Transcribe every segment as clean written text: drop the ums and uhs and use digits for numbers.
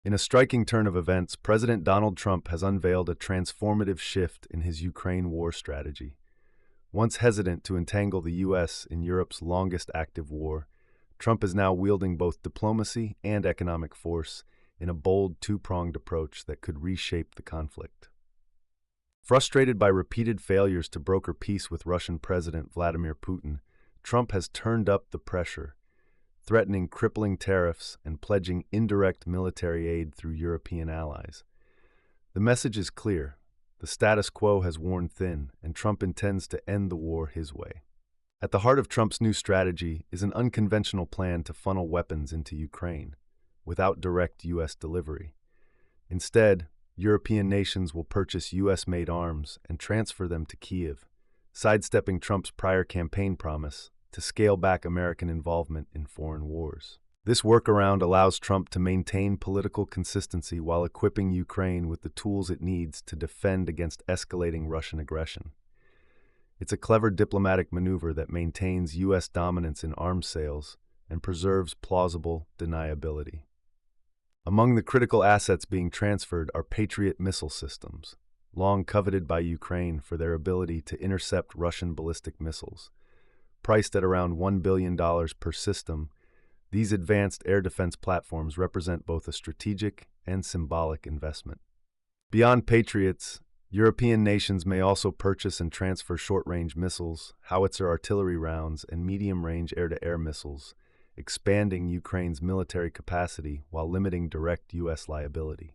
In a striking turn of events, President Donald Trump has unveiled a transformative shift in his Ukraine war strategy. Once hesitant to entangle the U.S. in Europe's longest active war, Trump is now wielding both diplomacy and economic force in a bold two-pronged approach that could reshape the conflict. Frustrated by repeated failures to broker peace with Russian President Vladimir Putin, Trump has turned up the pressure, threatening crippling tariffs and pledging indirect military aid through European allies. The message is clear. The status quo has worn thin, and Trump intends to end the war his way. At the heart of Trump's new strategy is an unconventional plan to funnel weapons into Ukraine, without direct U.S. delivery. Instead, European nations will purchase U.S.-made arms and transfer them to Kyiv, sidestepping Trump's prior campaign promise to scale back American involvement in foreign wars. This workaround allows Trump to maintain political consistency while equipping Ukraine with the tools it needs to defend against escalating Russian aggression. It's a clever diplomatic maneuver that maintains U.S. dominance in arms sales and preserves plausible deniability. Among the critical assets being transferred are Patriot missile systems, long coveted by Ukraine for their ability to intercept Russian ballistic missiles. Priced at around $1 billion per system, these advanced air defense platforms represent both a strategic and symbolic investment. Beyond Patriots, European nations may also purchase and transfer short-range missiles, howitzer artillery rounds, and medium-range air-to-air missiles, expanding Ukraine's military capacity while limiting direct U.S. liability.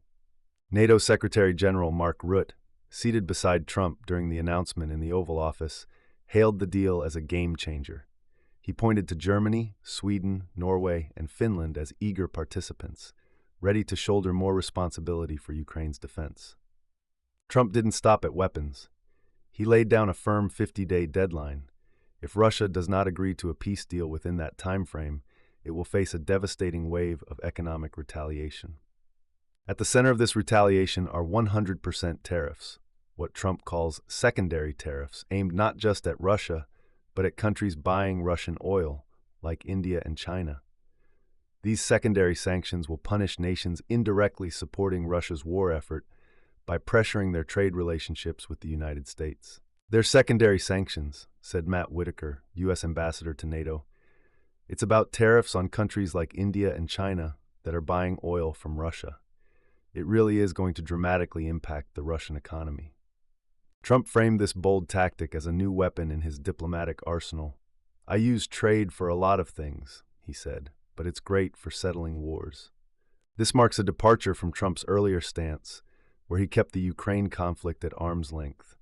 NATO Secretary General Mark Rutte, seated beside Trump during the announcement in the Oval Office, hailed the deal as a game-changer. He pointed to Germany, Sweden, Norway, and Finland as eager participants, ready to shoulder more responsibility for Ukraine's defense. Trump didn't stop at weapons. He laid down a firm 50-day deadline. If Russia does not agree to a peace deal within that time frame, it will face a devastating wave of economic retaliation. At the center of this retaliation are 100% tariffs, what Trump calls secondary tariffs, aimed not just at Russia, but at countries buying Russian oil, like India and China. These secondary sanctions will punish nations indirectly supporting Russia's war effort by pressuring their trade relationships with the United States. They're secondary sanctions, said Matt Whitaker, U.S. ambassador to NATO. It's about tariffs on countries like India and China that are buying oil from Russia. It really is going to dramatically impact the Russian economy. Trump framed this bold tactic as a new weapon in his diplomatic arsenal. I use trade for a lot of things, he said, but it's great for settling wars. This marks a departure from Trump's earlier stance, where he kept the Ukraine conflict at arm's length.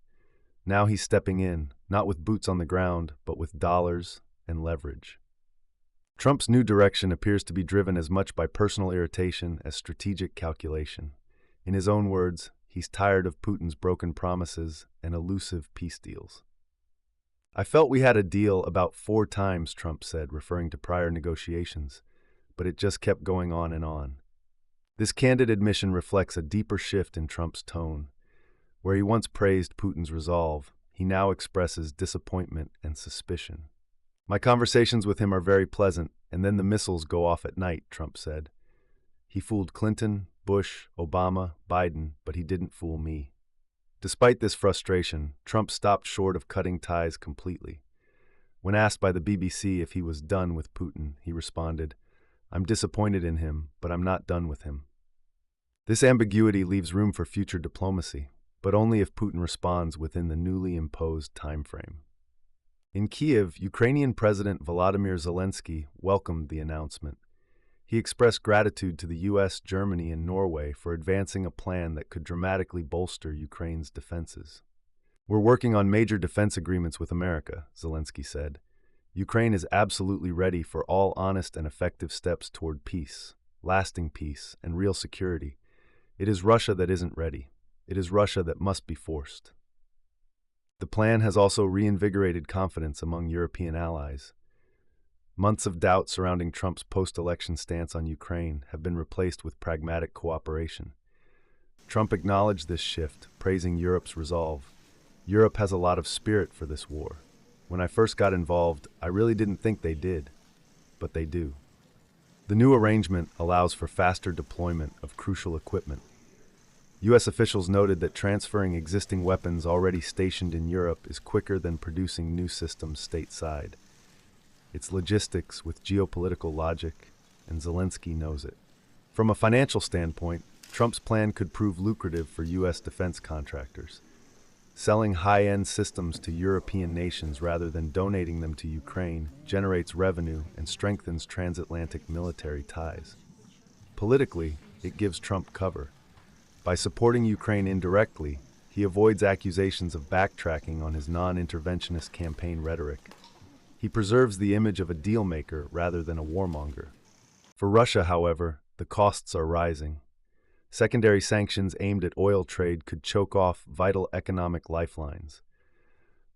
Now he's stepping in, not with boots on the ground, but with dollars and leverage. Trump's new direction appears to be driven as much by personal irritation as strategic calculation. In his own words, he's tired of Putin's broken promises and elusive peace deals. I felt we had a deal about 4 times, Trump said, referring to prior negotiations, but it just kept going on and on. This candid admission reflects a deeper shift in Trump's tone. Where he once praised Putin's resolve, he now expresses disappointment and suspicion. My conversations with him are very pleasant, and then the missiles go off at night, Trump said. He fooled Clinton, Bush, Obama, Biden, but he didn't fool me. Despite this frustration, Trump stopped short of cutting ties completely. When asked by the BBC if he was done with Putin, he responded, "I'm disappointed in him, but I'm not done with him." This ambiguity leaves room for future diplomacy, but only if Putin responds within the newly imposed timeframe. In Kyiv, Ukrainian President Volodymyr Zelensky welcomed the announcement. He expressed gratitude to the U.S., Germany, and Norway for advancing a plan that could dramatically bolster Ukraine's defenses. We're working on major defense agreements with America, Zelensky said. Ukraine is absolutely ready for all honest and effective steps toward peace, lasting peace, and real security. It is Russia that isn't ready. It is Russia that must be forced. The plan has also reinvigorated confidence among European allies. Months of doubt surrounding Trump's post-election stance on Ukraine have been replaced with pragmatic cooperation. Trump acknowledged this shift, praising Europe's resolve. Europe has a lot of spirit for this war. When I first got involved, I really didn't think they did, but they do. The new arrangement allows for faster deployment of crucial equipment. U.S. officials noted that transferring existing weapons already stationed in Europe is quicker than producing new systems stateside. It's logistics with geopolitical logic, and Zelensky knows it. From a financial standpoint, Trump's plan could prove lucrative for U.S. defense contractors. Selling high-end systems to European nations rather than donating them to Ukraine generates revenue and strengthens transatlantic military ties. Politically, it gives Trump cover. By supporting Ukraine indirectly, he avoids accusations of backtracking on his non-interventionist campaign rhetoric. He preserves the image of a deal-maker rather than a warmonger. For Russia, however, the costs are rising. Secondary sanctions aimed at oil trade could choke off vital economic lifelines.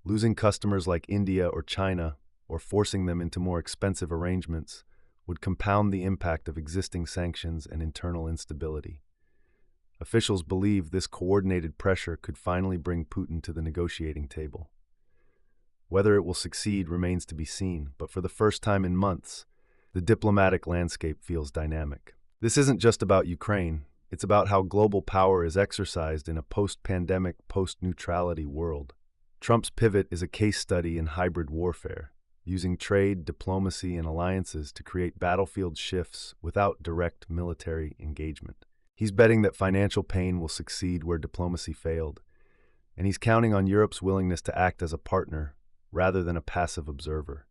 Losing customers like India or China, or forcing them into more expensive arrangements, would compound the impact of existing sanctions and internal instability. Officials believe this coordinated pressure could finally bring Putin to the negotiating table. Whether it will succeed remains to be seen, but for the first time in months, the diplomatic landscape feels dynamic. This isn't just about Ukraine. It's about how global power is exercised in a post-pandemic, post-neutrality world. Trump's pivot is a case study in hybrid warfare, using trade, diplomacy, and alliances to create battlefield shifts without direct military engagement. He's betting that financial pain will succeed where diplomacy failed, and he's counting on Europe's willingness to act as a partner rather than a passive observer.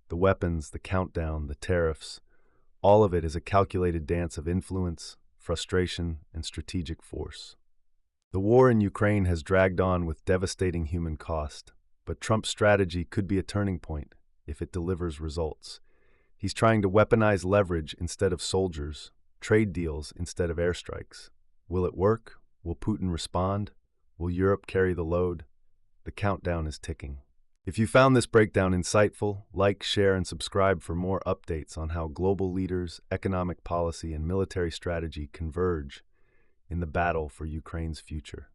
The weapons, the countdown, the tariffs, all of it is a calculated dance of influence, frustration, and strategic force. The war in Ukraine has dragged on with devastating human cost, but Trump's strategy could be a turning point if it delivers results. He's trying to weaponize leverage instead of soldiers, trade deals instead of airstrikes. Will it work? Will Putin respond? Will Europe carry the load? The countdown is ticking. If you found this breakdown insightful, like, share, and subscribe for more updates on how global leaders, economic policy, and military strategy converge in the battle for Ukraine's future.